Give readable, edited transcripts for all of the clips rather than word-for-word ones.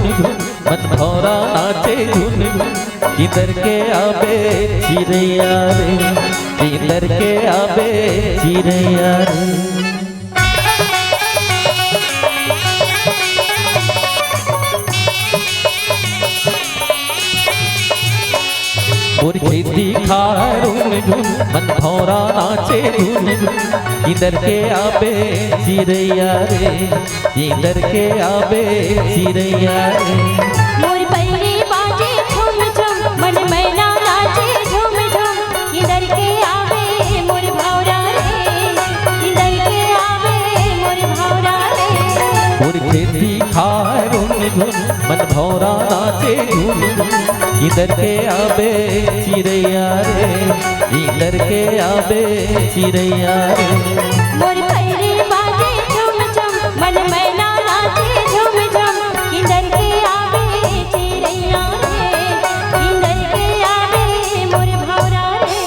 झुन झुन मन भौरा नाचे झुन झुन किधर के आबे चिड़ैया रे किधर के आबे चिड़ैया रे। और खेती खारून झुन मन भौरा नाचे झुन झुन किधर के आबे चिड़ैया रे किधर के आबे चिड़ैया रे। मोर पैरी बाजे झुम झुम मन मैना नाचे झुम झुम किधर के आवे मोर भौरा रे किधर के आवे मोर भौरा रे। और खेती खारून झुन मन भौरा नाचे झुन झुन किधर के आबे चिड़ैया रे किधर के आबे चिड़ैया रे। मोर पैरी बाजे झुम झुम मन मैना नाचे झुम झुम किधर के आवे चिड़ैया रे किधर के आवे मोर भौरा रे।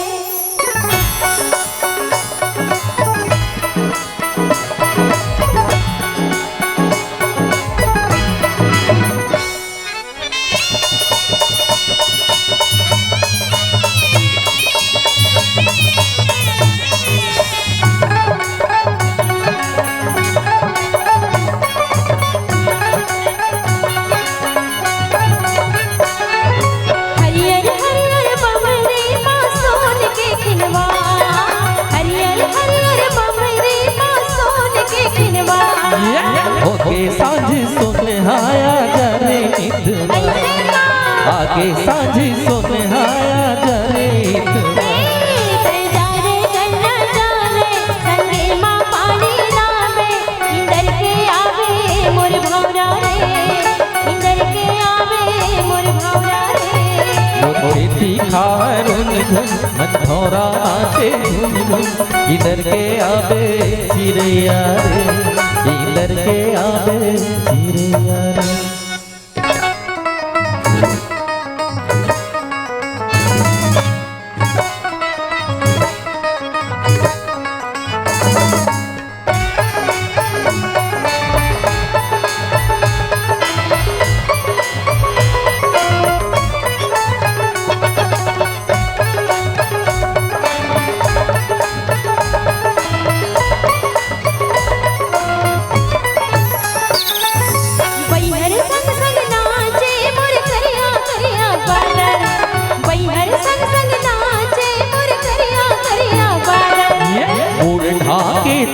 ओके सांझ सुनहाया जरे नित आगे सांझ सुनहाया जरे नित। खेती खारून झुन मन भौरा नाचे झुन झुन किधर के आबे चिड़ैया रे किधर के आबे चिड़ैया रे।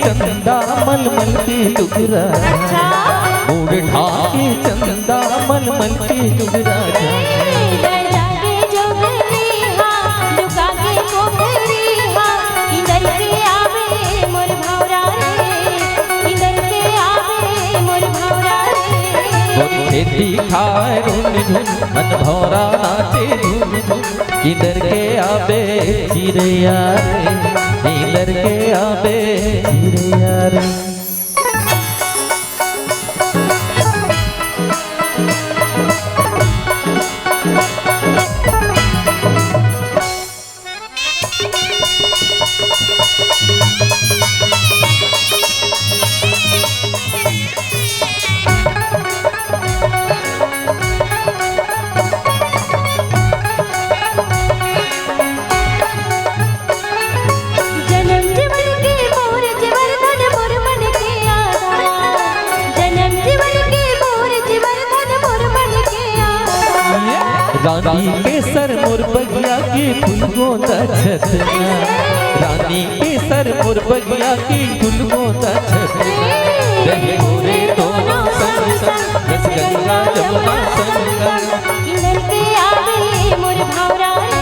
चंदा मलमल के डुगरा मूड ढाके चंदा मलमल के डुगरा खेती खारून झुन मन भौरा नाचे झुन झुन किधर के आबे चिड़ैया रे किधर के आबे चिड़ैया रे। रानी के सर मोर बगिया के फूल गोंदा छतना रानी के सर मोर बगिया के फूल गोंदा छतना रहे मोरे दोनों संग संग रस गंगा जमुना संग संग किधर के आवे मोर भौरा रे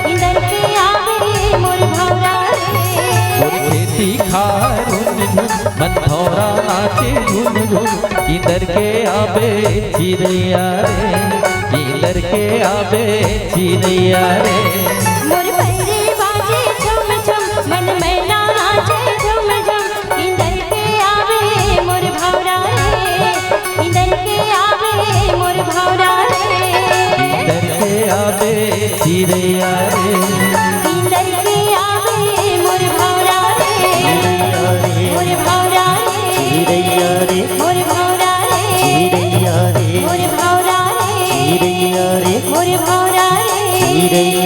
किधर के आवे मोर भौरा रे। मोर खेती खारून झुन मन भौरा नाचे झुन झुन किधर के आबे चिड़ैया रे किधर के आबे चिड़ैया रे। मोर पैरे बाजे झुम झुम मन मैना नाचे झुम झुम किधर के आवे मोर भौरा रे किधर के आवे मोर भौरा रे किधर के आबे चिड़ैया रे किधर के आवे मोर भौरा रे मोर भौरा रे चिड़ैया रे मोर भौरा रे चिड़ैया रे। रे